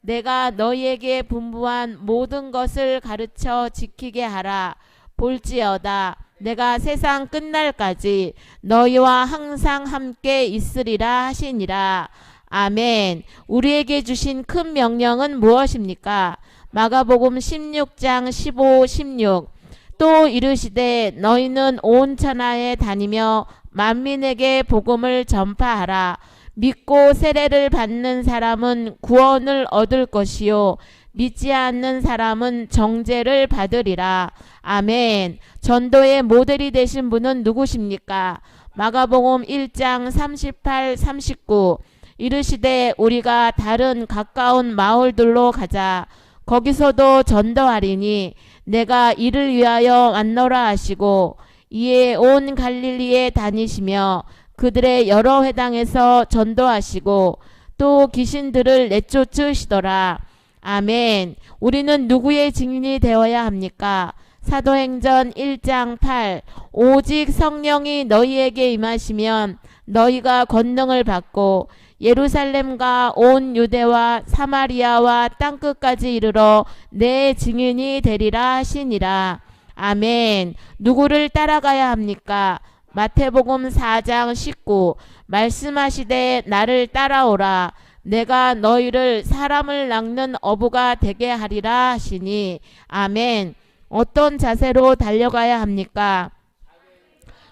내가 너희에게 분부한 모든 것을 가르쳐 지키게 하라. 볼지어다 내가 세상 끝날까지 너희와 항상 함께 있으리라 하시니라. 아멘. 우리에게 주신 큰 명령은 무엇입니까? 마가복음 16장 15, 16. 또 이르시되 너희는 온 천하에 다니며 만민에게 복음을 전파하라. 믿고 세례를 받는 사람은 구원을 얻을 것이요 믿지 않는 사람은 정죄를 받으리라. 아멘. 전도의 모델이 되신 분은 누구십니까? 마가복음 1장 38, 39. 이르시되 우리가 다른 가까운 마을들로 가자. 거기서도 전도하리니 내가 이를 위하여 왔노라 하시고 이에 온 갈릴리에 다니시며 그들의 여러 회당에서 전도하시고 또 귀신들을 내쫓으시더라. 아멘. 우리는 누구의 증인이 되어야 합니까? 사도행전 1장 8. 오직 성령이 너희에게 임하시면 너희가 권능을 받고 예루살렘과 온 유대와 사마리아와 땅끝까지 이르러 내 증인이 되리라 하시니라. 아멘. 누구를 따라가야 합니까? 마태복음 4장 19. 말씀하시되 나를 따라오라. 내가 너희를 사람을 낚는 어부가 되게 하리라 하시니. 아멘. 어떤 자세로 달려가야 합니까?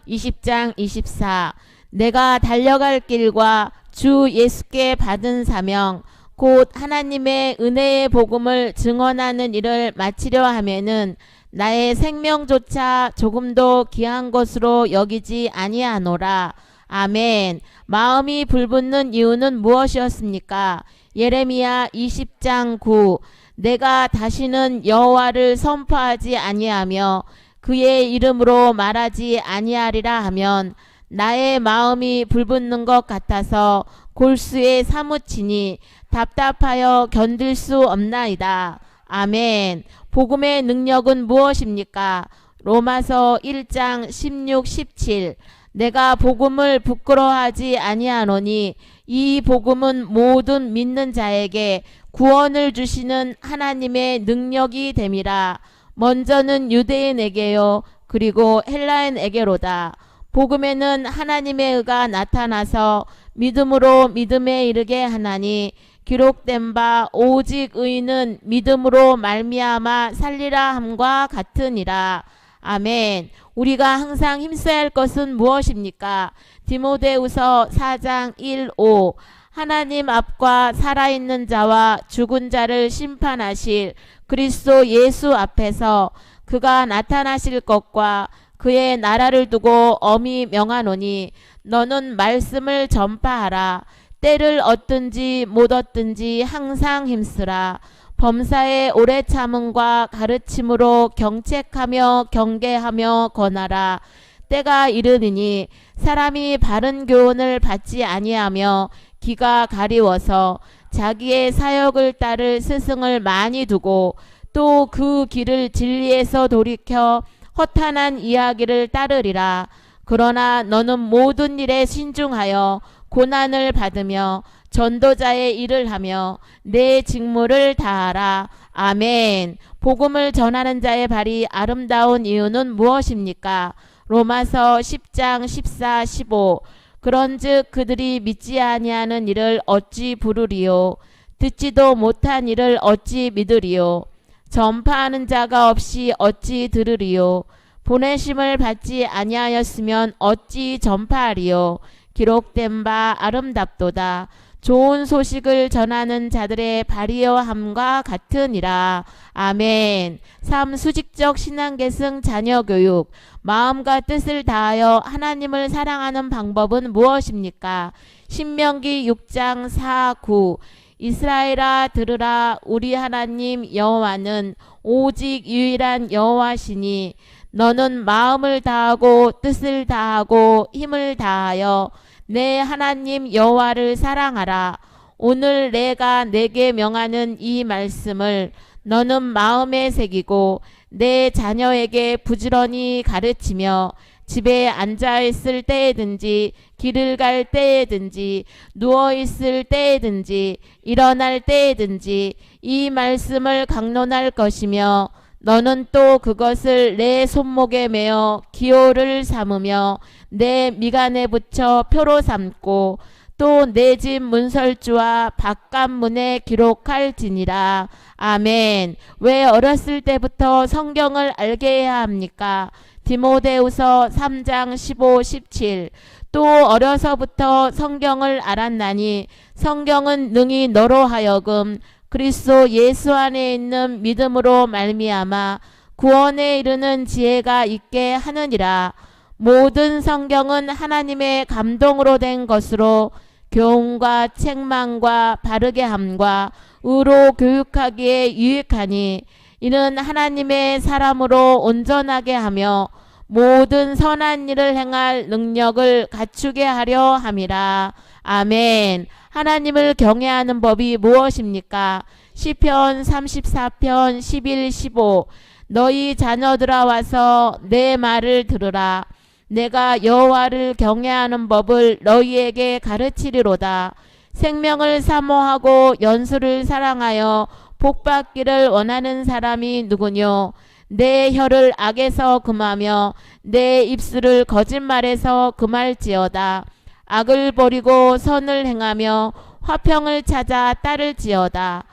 20장 24. 내가 달려갈 길과 주 예수께 받은 사명 곧 하나님의 은혜의 복음을 증언하는 일을 마치려 하면은 나의 생명조차 조금도 귀한 것으로 여기지 아니하노라. 아멘. 마음이 불붙는 이유는 무엇이었습니까? 예레미야 20장 9. 내가 다시는 여호와를 선포하지 아니하며 그의 이름으로 말하지 아니하리라 하면 나의 마음이 불붙는 것 같아서 골수에 사무치니 답답하여 견딜 수 없나이다. 아멘. 복음의 능력은 무엇입니까? 로마서 1장 16, 17. 내가 복음을 부끄러워하지 아니하노니 이 복음은 모든 믿는 자에게 구원을 주시는 하나님의 능력이 됨이라. 먼저는 유대인에게요 그리고 헬라인에게로다. 복음에는 하나님의 의가 나타나서 믿음으로 믿음에 이르게 하나니 기록된 바 오직 의인은 믿음으로 말미암아 살리라 함과 같으니라. 아멘. 우리가 항상 힘써야 할 것은 무엇입니까? 디모데후서 4장 1, 5. 하나님 앞과 살아있는 자와 죽은 자를 심판하실 그리스도 예수 앞에서 그가 나타나실 것과 그의 나라를 두고 엄히 명하노니 너는 말씀을 전파하라. 때를 얻든지 못 얻든지 항상 힘쓰라. 범사에 오래 참음과 가르침으로 경책하며 경계하며 권하라. 때가 이르니니 사람이 바른 교훈을 받지 아니하며 기가 가리워서 자기의 사역을 따를 스승을 많이 두고 또 그 길을 진리에서 돌이켜 허탄한 이야기를 따르리라. 그러나 너는 모든 일에 신중하여 고난을 받으며 전도자의 일을 하며 내 직무를 다하라. 아멘. 복음을 전하는 자의 발이 아름다운 이유는 무엇입니까? 로마서 10장 14, 15. 그런즉 그들이 믿지 아니하는 일을 어찌 부르리요? 듣지도 못한 일을 어찌 믿으리요? 전파하는 자가 없이 어찌 들으리요? 보내심을 받지 아니하였으면 어찌 전파하리요? 기록된 바 아름답도다. 좋은 소식을 전하는 자들의 발휘어함과 같으니라. 아멘. 3. 수직적 신앙계승 자녀교육. 마음과 뜻을 다하여 하나님을 사랑하는 방법은 무엇입니까? 신명기 6장 4, 9. 이스라엘아 들으라. 우리 하나님 여호와는 오직 유일한 여호와시니 너는 마음을 다하고 뜻을 다하고 힘을 다하여 내 하나님 여호와를 사랑하라. 오늘 내가 내게 명하는 이 말씀을 너는 마음에 새기고 내 자녀에게 부지런히 가르치며 집에 앉아있을 때에든지 길을 갈 때에든지 누워있을 때에든지 일어날 때에든지 이 말씀을 강론할 것이며 너는 또 그것을 내 손목에 매어 기호를 삼으며 내 미간에 붙여 표로 삼고 또 내 집 문설주와 바깥문에 기록할지니라. 아멘. 왜 어렸을 때부터 성경을 알게 해야 합니까? 디모데후서 3장 15, 17. 또 어려서부터 성경을 알았나니 성경은 능히 너로 하여금 그리스도 예수 안에 있는 믿음으로 말미암아 구원에 이르는 지혜가 있게 하느니라. 모든 성경은 하나님의 감동으로 된 것으로 교훈과 책망과 바르게 함과 의로 교육하기에 유익하니 이는 하나님의 사람으로 온전하게 하며 모든 선한 일을 행할 능력을 갖추게 하려 함이라. 아멘. 하나님을 경외하는 법이 무엇입니까? 시편 34편 11, 15. 너희 자녀들아 와서 내 말을 들으라. 내가 여호와를 경외하는 법을 너희에게 가르치리로다. 생명을 사모하고 연수를 사랑하여 복받기를 원하는 사람이 누구뇨? 내 혀를 악에서 금하며 내 입술을 거짓말에서 금할지어다. 악을 버리고 선을 행하며 화평을 찾아 따를지어다.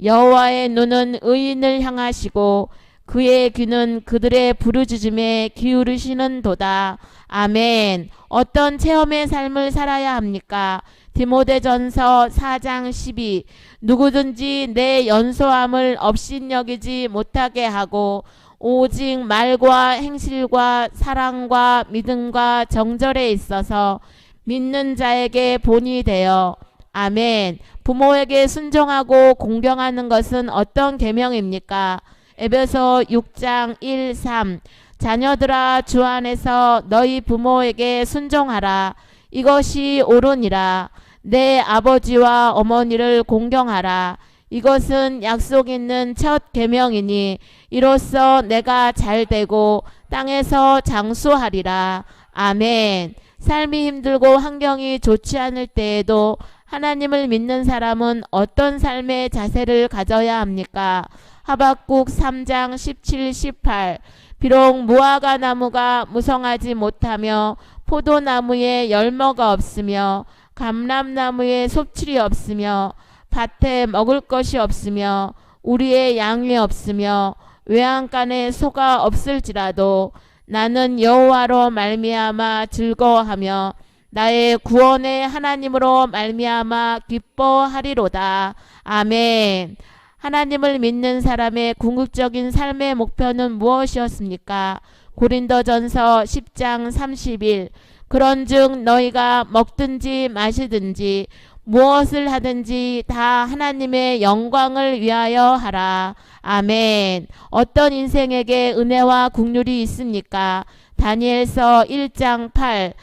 여호와의 눈은 의인을 향하시고 그의 귀는 그들의 부르짖음에 기울이시는도다. 아멘. 어떤 체험의 삶을 살아야 합니까? 디모데전서 4장 12. 누구든지 내 연소함을 업신여기지 못하게 하고 오직 말과 행실과 사랑과 믿음과 정절에 있어서 믿는 자에게 본이 되어. 아멘. 부모에게 순종하고 공경하는 것은 어떤 계명입니까? 에베소 6장 1, 3. 자녀들아 주 안에서 너희 부모에게 순종하라. 이것이 옳으니라. 내 아버지와 어머니를 공경하라. 이것은 약속 있는 첫 계명이니 이로써 내가 잘되고 땅에서 장수하리라. 아멘. 삶이 힘들고 환경이 좋지 않을 때에도 하나님을 믿는 사람은 어떤 삶의 자세를 가져야 합니까? 하박국 3장 17, 18. 비록 무화과 나무가 무성하지 못하며 포도나무에 열매가 없으며 감람나무에 섭취이 없으며 밭에 먹을 것이 없으며 우리의 양이 없으며 외양간에 소가 없을지라도 나는 여호와로 말미암아 즐거워하며 나의 구원의 하나님으로 말미암아 기뻐하리로다. 아멘. 하나님을 믿는 사람의 궁극적인 삶의 목표는 무엇이었습니까? 고린도전서 10장 30일. 그런즉 너희가 먹든지 마시든지 무엇을 하든지 다 하나님의 영광을 위하여 하라. 아멘. 어떤 인생에게 은혜와 국률이 있습니까? 다니엘서 1장 8.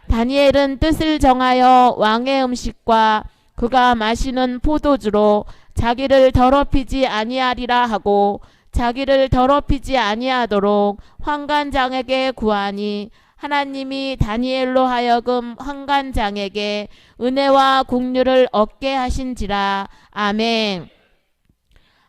다니엘은 뜻을 정하여 왕의 음식과 그가 마시는 포도주로 자기를 더럽히지 아니하리라 하고 자기를 더럽히지 아니하도록 환관장에게 구하니 하나님이 다니엘로 하여금 환관장에게 은혜와 국률을 얻게 하신지라. 아멘.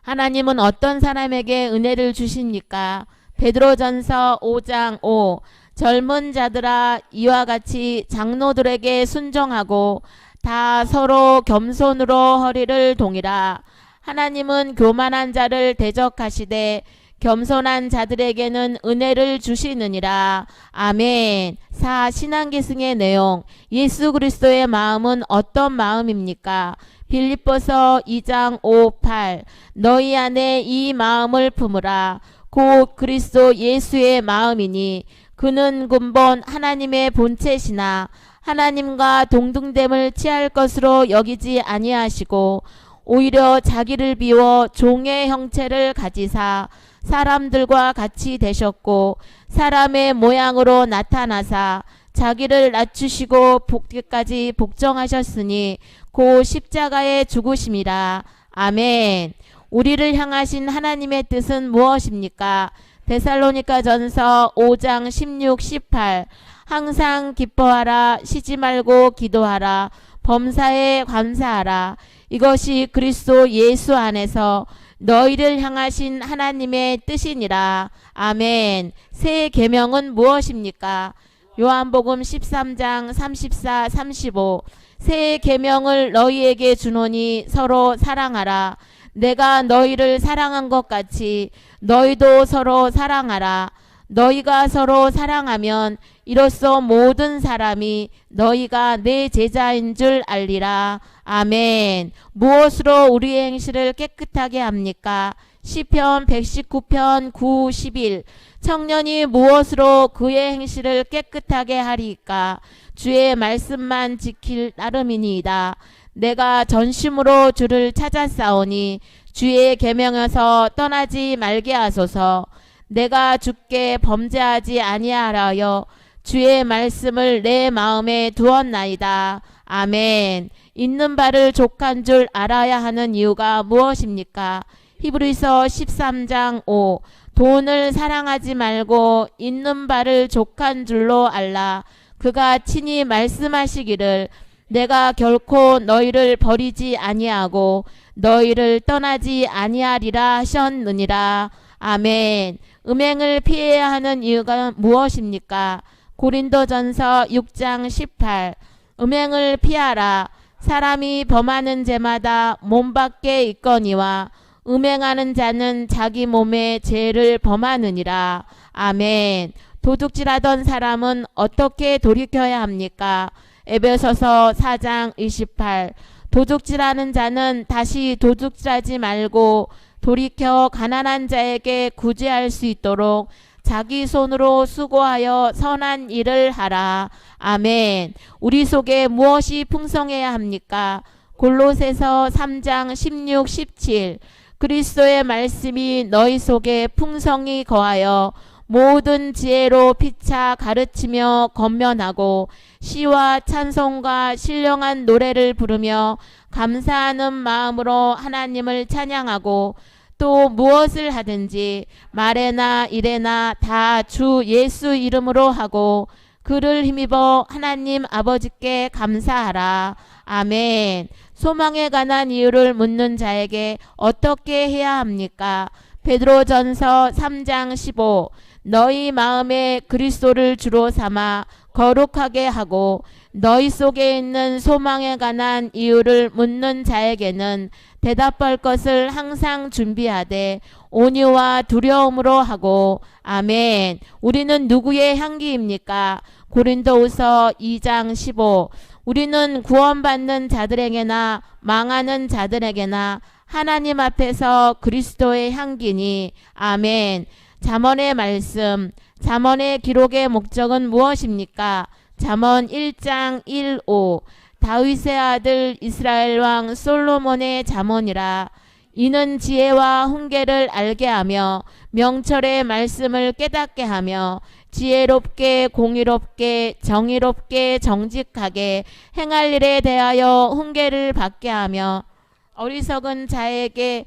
하나님은 어떤 사람에게 은혜를 주십니까? 베드로전서 5장 5. 젊은 자들아 이와 같이 장로들에게 순종하고 다 서로 겸손으로 허리를 동이라. 하나님은 교만한 자를 대적하시되 겸손한 자들에게는 은혜를 주시느니라. 아멘. 4. 신앙계승의 내용. 예수 그리스도의 마음은 어떤 마음입니까? 빌립보서 2장 5, 8. 너희 안에 이 마음을 품으라. 곧 그리스도 예수의 마음이니 그는 근본 하나님의 본체시나 하나님과 동등됨을 취할 것으로 여기지 아니하시고 오히려 자기를 비워 종의 형체를 가지사 사람들과 같이 되셨고 사람의 모양으로 나타나사 자기를 낮추시고 복기까지 복종하셨으니 고 십자가에 죽으심이라. 아멘. 우리를 향하신 하나님의 뜻은 무엇입니까? 데살로니가전서 5장 16, 18 항상 기뻐하라, 쉬지 말고 기도하라, 범사에 감사하라. 이것이 그리스도 예수 안에서 너희를 향하신 하나님의 뜻이니라. 아멘. 새 계명은 무엇입니까? 요한복음 13장 34, 35 새 계명을 너희에게 주노니 서로 사랑하라. 내가 너희를 사랑한 것 같이 너희도 서로 사랑하라. 너희가 서로 사랑하면 이로써 모든 사람이 너희가 내 제자인 줄 알리라. 아멘. 무엇으로 우리의 행실을 깨끗하게 합니까? 시편 119편 9, 11 청년이 무엇으로 그의 행실을 깨끗하게 하리까? 주의 말씀만 지킬 따름이니이다. 내가 전심으로 주를 찾았사오니 주의 계명에서 떠나지 말게 하소서. 내가 주께 범죄하지 아니하여 주의 말씀을 내 마음에 두었나이다. 아멘. 있는 바를 족한 줄 알아야 하는 이유가 무엇입니까? 히브리서 13장 5 돈을 사랑하지 말고 있는 바를 족한 줄로 알라. 그가 친히 말씀하시기를 내가 결코 너희를 버리지 아니하고 너희를 떠나지 아니하리라 하셨느니라. 아멘. 음행을 피해야 하는 이유가 무엇입니까? 고린도전서 6장 18 음행을 피하라. 사람이 범하는 죄마다 몸 밖에 있거니와 음행하는 자는 자기 몸에 죄를 범하느니라. 아멘. 도둑질하던 사람은 어떻게 돌이켜야 합니까? 에베소서 4장 28 도둑질하는 자는 다시 도둑질하지 말고 돌이켜 가난한 자에게 구제할 수 있도록 자기 손으로 수고하여 선한 일을 하라. 아멘. 우리 속에 무엇이 풍성해야 합니까? 골로새서 3장 16, 17 그리스도의 말씀이 너희 속에 풍성히 거하여 모든 지혜로 피차 가르치며 권면하고 시와 찬송과 신령한 노래를 부르며 감사하는 마음으로 하나님을 찬양하고 또 무엇을 하든지 말에나 일에나 다 주 예수 이름으로 하고 그를 힘입어 하나님 아버지께 감사하라. 아멘. 소망에 관한 이유를 묻는 자에게 어떻게 해야 합니까? 베드로전서 3장 15 너희 마음에 그리스도를 주로 삼아 거룩하게 하고 너희 속에 있는 소망에 관한 이유를 묻는 자에게는 대답할 것을 항상 준비하되 온유와 두려움으로 하고. 아멘. 우리는 누구의 향기입니까? 고린도후서 2장 15 우리는 구원받는 자들에게나 망하는 자들에게나 하나님 앞에서 그리스도의 향기니. 아멘. 잠언의 말씀, 잠언의 기록의 목적은 무엇입니까? 잠언 1장 1, 5 다윗의 아들 이스라엘 왕 솔로몬의 잠언이라. 이는 지혜와 훈계를 알게 하며 명철의 말씀을 깨닫게 하며 지혜롭게 공의롭게 정의롭게 정직하게 행할 일에 대하여 훈계를 받게 하며 어리석은 자에게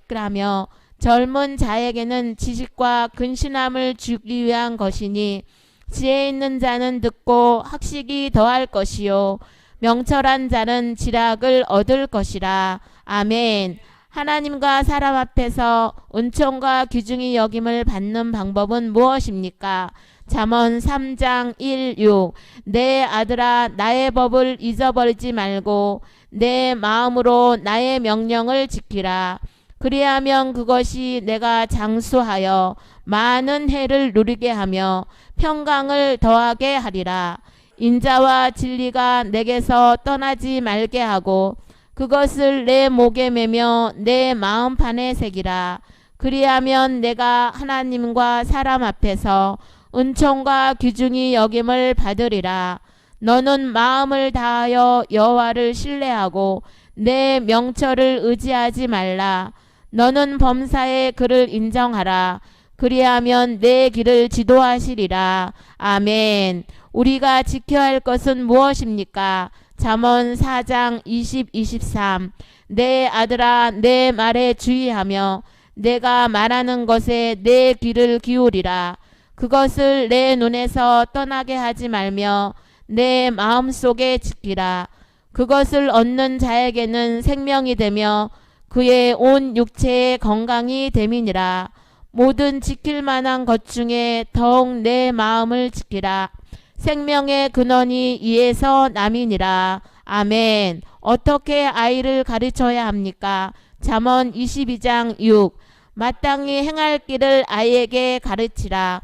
그라며 젊은 자에게는 지식과 근신함을 주기 위한 것이니 지혜 있는 자는 듣고 학식이 더할 것이요 명철한 자는 지략을 얻을 것이라. 아멘. 하나님과 사람 앞에서 은총과 귀중히 여김을 받는 방법은 무엇입니까? 잠언 3장 1, 6 내 아들아 나의 법을 잊어버리지 말고 내 마음으로 나의 명령을 지키라. 그리하면 그것이 내가 장수하여 많은 해를 누리게 하며 평강을 더하게 하리라. 인자와 진리가 내게서 떠나지 말게 하고 그것을 내 목에 매며 내 마음판에 새기라. 그리하면 내가 하나님과 사람 앞에서 은총과 귀중히 여김을 받으리라. 너는 마음을 다하여 여호와를 신뢰하고 내 명철을 의지하지 말라. 너는 범사에 그를 인정하라. 그리하면 내 길을 지도하시리라. 아멘. 우리가 지켜야 할 것은 무엇입니까? 잠언 4장 20, 23. 내 아들아 내 말에 주의하며 내가 말하는 것에 내 귀를 기울이라. 그것을 내 눈에서 떠나게 하지 말며 내 마음속에 지키라. 그것을 얻는 자에게는 생명이 되며 그의 온 육체의 건강이 됨이니라. 모든 지킬 만한 것 중에 더욱 내 마음을 지키라. 생명의 근원이 이에서 남이니라. 아멘. 어떻게 아이를 가르쳐야 합니까? 잠언 22장 6. 마땅히 행할 길을 아이에게 가르치라.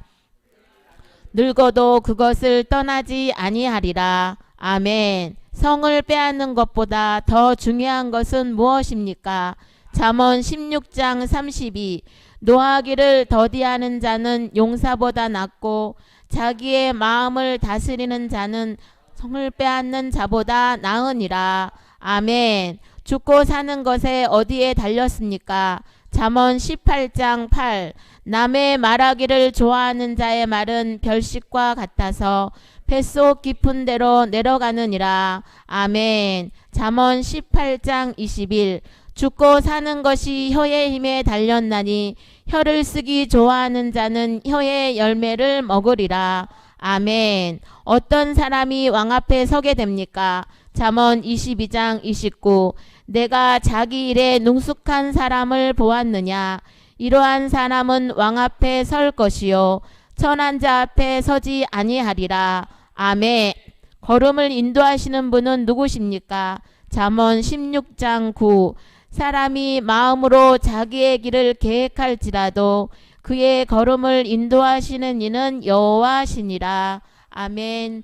늙어도 그것을 떠나지 아니하리라. 아멘. 성을 빼앗는 것보다 더 중요한 것은 무엇입니까? 잠언 16장 32. 노하기를 더디하는 자는 용사보다 낫고 자기의 마음을 다스리는 자는 성을 빼앗는 자보다 나으니라. 아멘. 죽고 사는 것에 어디에 달렸습니까? 잠언 18장 8. 남의 말하기를 좋아하는 자의 말은 별식과 같아서 뱃속 깊은 데로 내려가느니라. 아멘. 잠언 18장 21. 죽고 사는 것이 혀의 힘에 달렸나니 혀를 쓰기 좋아하는 자는 혀의 열매를 먹으리라. 아멘. 어떤 사람이 왕 앞에 서게 됩니까? 잠언 22장 29. 내가 자기 일에 능숙한 사람을 보았느냐? 이러한 사람은 왕 앞에 설 것이요 천한 자 앞에 서지 아니하리라. 아멘. 걸음을 인도하시는 분은 누구십니까? 잠언 16장 9. 사람이 마음으로 자기의 길을 계획할지라도 그의 걸음을 인도하시는 이는 여호와시니라. 아멘.